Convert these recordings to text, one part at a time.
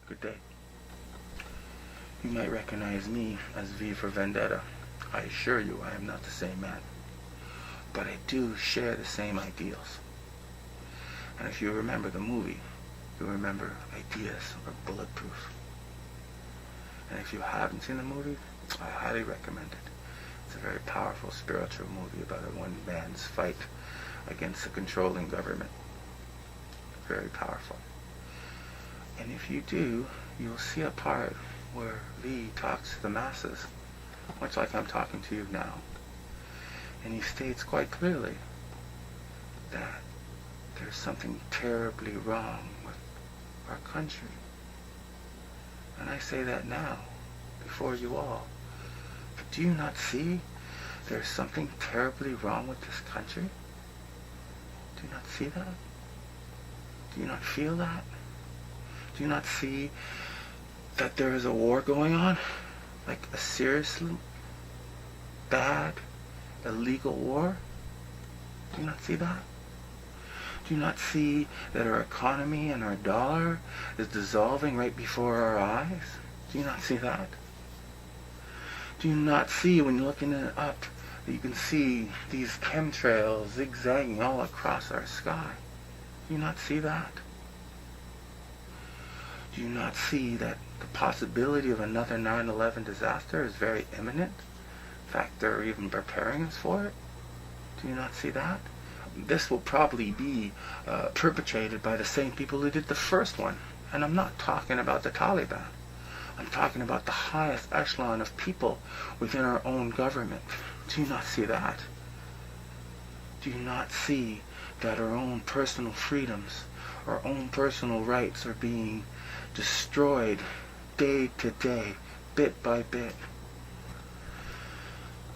Good day. You might recognize me as V for Vendetta. I assure you I am not the same man. But I do share the same ideals. And if you remember the movie, you'll remember ideas are bulletproof. And if you haven't seen the movie, I highly recommend it. It's a very powerful spiritual movie about a one man's fight against the controlling government. Very powerful. And if you do, you'll see a part where V talks to the masses, much like I'm talking to you now. And he states quite clearly that there's something terribly wrong with our country. And I say that now, before you all. But do you not see there's something terribly wrong with this country? Do you not see that? Do you not feel that? Do you not see that there is a war going on? Like a seriously bad, illegal war? Do you not see that? Do you not see that our economy and our dollar is dissolving right before our eyes? Do you not see that? Do you not see, when you're looking it up, that you can see these chemtrails zigzagging all across our sky? Do you not see that? Do you not see that the possibility of another 9/11 disaster is very imminent? In fact, they're even preparing us for it. Do you not see that? This will probably be perpetrated by the same people who did the first one. And I'm not talking about the Taliban. I'm talking about the highest echelon of people within our own government. Do you not see that? Do you not see that our own personal freedoms, our own personal rights are being destroyed day to day, bit by bit?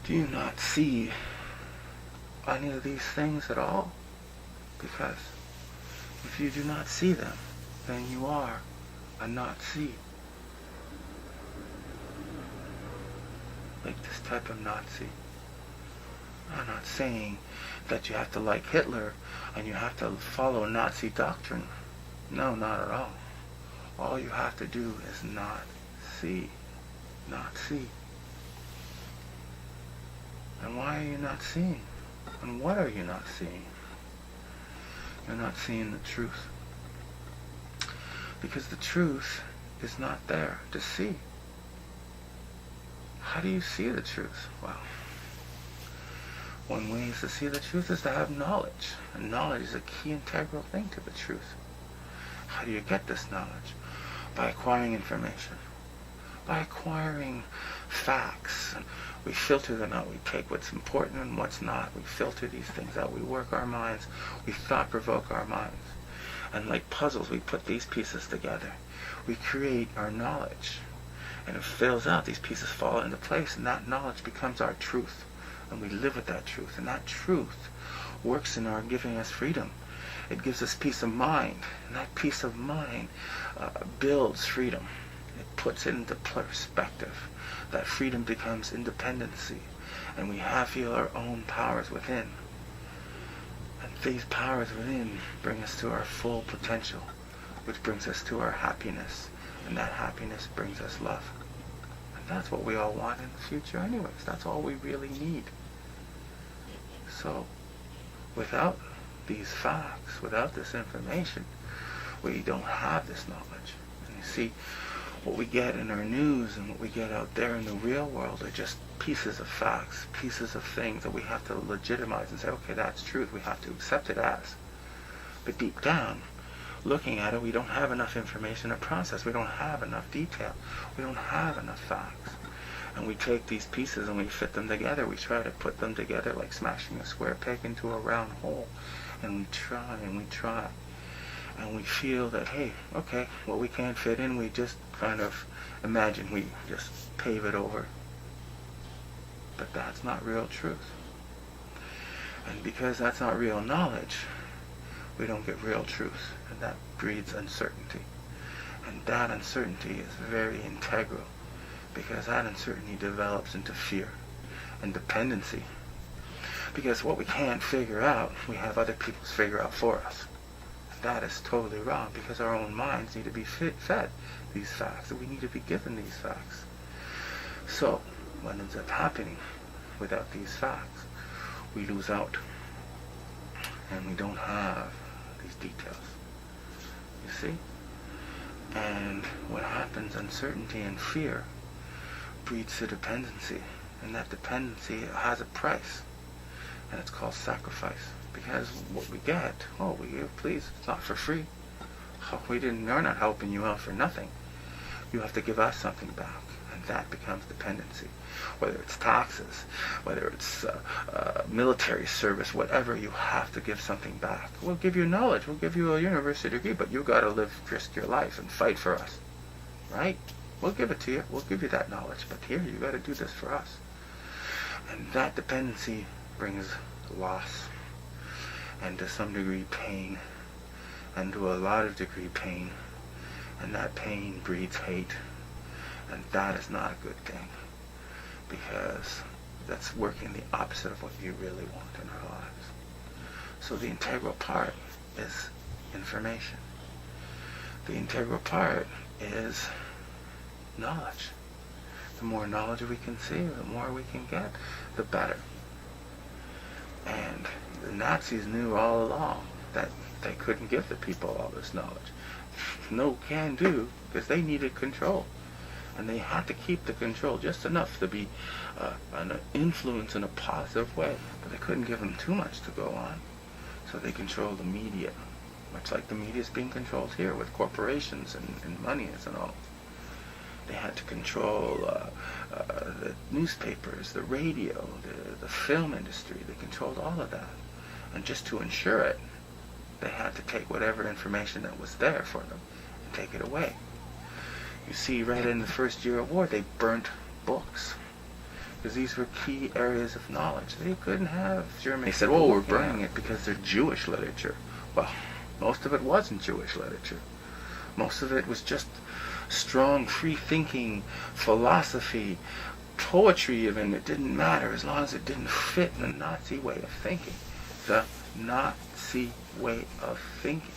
Do you not see any of these things at all? Because if you do not see them, then you are a Nazi. Like this type of Nazi. I'm not saying that you have to like Hitler and you have to follow Nazi doctrine. No, not at all. All you have to do is not see. Not see. And why are you not seeing? And what are you not seeing? You're not seeing the truth. Because the truth is not there to see. How do you see the truth? Well, one way to see the truth is to have knowledge. And knowledge is a key integral thing to the truth. How do you get this knowledge? By acquiring information. By acquiring facts. And we filter them out. We take what's important and what's not. We filter these things out. We work our minds. We thought-provoke our minds. And like puzzles, we put these pieces together. We create our knowledge. And it fills out. These pieces fall into place. And that knowledge becomes our truth. And we live with that truth. And that truth works in our giving us freedom. It gives us peace of mind. And that peace of mind builds freedom. It puts it into perspective. That freedom becomes independency. And we feel our own powers within. And these powers within bring us to our full potential, which brings us to our happiness. And that happiness brings us love. And that's what we all want in the future anyways. That's all we really need. So, without these facts, without this information, we don't have this knowledge. And you see, what we get in our news and what we get out there in the real world are just pieces of facts, pieces of things that we have to legitimize and say, okay, that's truth. We have to accept it as. But deep down, looking at it, we don't have enough information to process. We don't have enough detail. We don't have enough facts. And we take these pieces and we fit them together. We try to put them together like smashing a square peg into a round hole. And we try and we try. And we feel that, hey, okay, what we can't fit in, we just kind of imagine we just pave it over. But that's not real truth. And because that's not real knowledge, we don't get real truth. And that breeds uncertainty. And that uncertainty is very integral. Because that uncertainty develops into fear and dependency. Because what we can't figure out, we have other people figure out for us. that is totally wrong, because our own minds need to be fed these facts, and we need to be given these facts. So, what ends up happening without these facts? We lose out, and we don't have these details. You see? And what happens, uncertainty and fear breeds the dependency, and that dependency has a price, and it's called sacrifice. Because what we get, oh, we give, please, it's not for free. Oh, we're not helping you out for nothing. You have to give us something back, and that becomes dependency. Whether it's taxes, whether it's military service, whatever, you have to give something back. We'll give you knowledge, we'll give you a university degree, but you got to risk your life and fight for us, right? We'll give it to you, we'll give you that knowledge, but here you got to do this for us. And that dependency brings loss, and to some degree pain, and to a lot of degree pain, and that pain breeds hate, and that is not a good thing, because that's working the opposite of what you really want in our lives. So the integral part is information. The integral part is knowledge. The more knowledge we can see, the more we can get, the better. And the Nazis knew all along that they couldn't give the people all this knowledge. No can do, because they needed control. And they had to keep the control just enough to be an influence in a positive way. But they couldn't give them too much to go on. So they controlled the media, much like the media is being controlled here with corporations and monies and all. They had to control the newspapers, the radio, the film industry. They controlled all of that. And just to ensure it, they had to take whatever information that was there for them and take it away. You see, right in the first year of war, they burnt books, because these were key areas of knowledge. They couldn't have Germany. They said, oh, we're burning it because they're Jewish literature. Well, most of it wasn't Jewish literature. Most of it was just strong, free-thinking philosophy, poetry even. It didn't matter as long as it didn't fit the Nazi way of thinking. The Nazi way of thinking.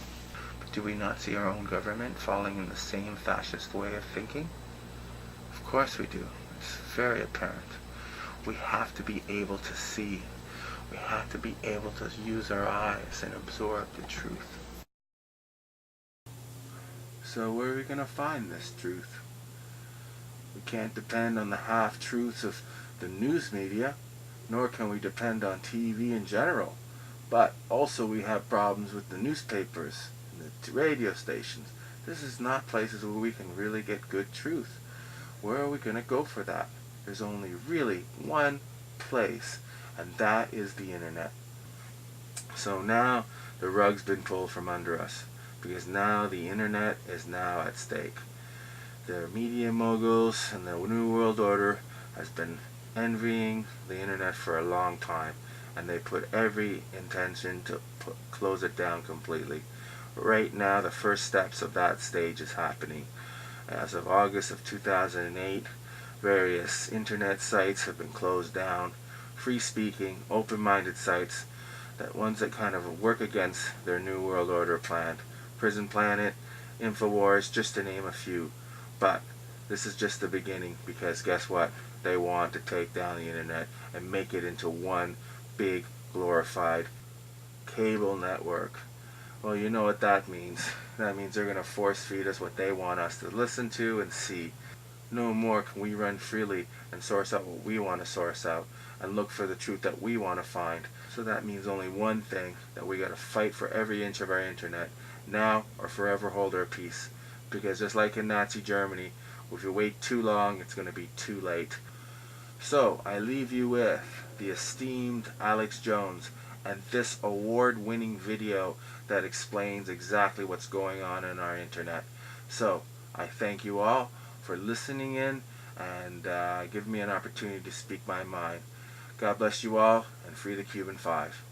But do we not see our own government falling in the same fascist way of thinking? Of course we do. It's very apparent. We have to be able to see. We have to be able to use our eyes and absorb the truth. So where are we going to find this truth? We can't depend on the half-truths of the news media, nor can we depend on TV in general. But also we have problems with the newspapers and the radio stations. This is not places where we can really get good truth. Where are we going to go for that? There's only really one place, and that is the internet. So now the rug's been pulled from under us, because now the internet is now at stake. The media moguls and the New World Order has been envying the internet for a long time, and they put every intention to close it down completely. Right now the first steps of that stage is happening. As of August of 2008, various internet sites have been closed down. Free speaking, open-minded sites, that ones that kind of work against their New World Order plan. Prison Planet, InfoWars, just to name a few. But this is just the beginning, because guess what? They want to take down the internet and make it into one big glorified cable network. Well, you know what that means. That means they're going to force feed us what they want us to listen to and see. No more can we run freely and source out what we want to source out and look for the truth that we want to find. So that means only one thing, that we got to fight for every inch of our internet, now or forever hold our peace. Because just like in Nazi Germany, if you wait too long, it's going to be too late. So I leave you with the esteemed Alex Jones and this award-winning video that explains exactly what's going on in our internet. So I thank you all for listening in and give me an opportunity to speak my mind. God bless you all, and free the Cuban 5.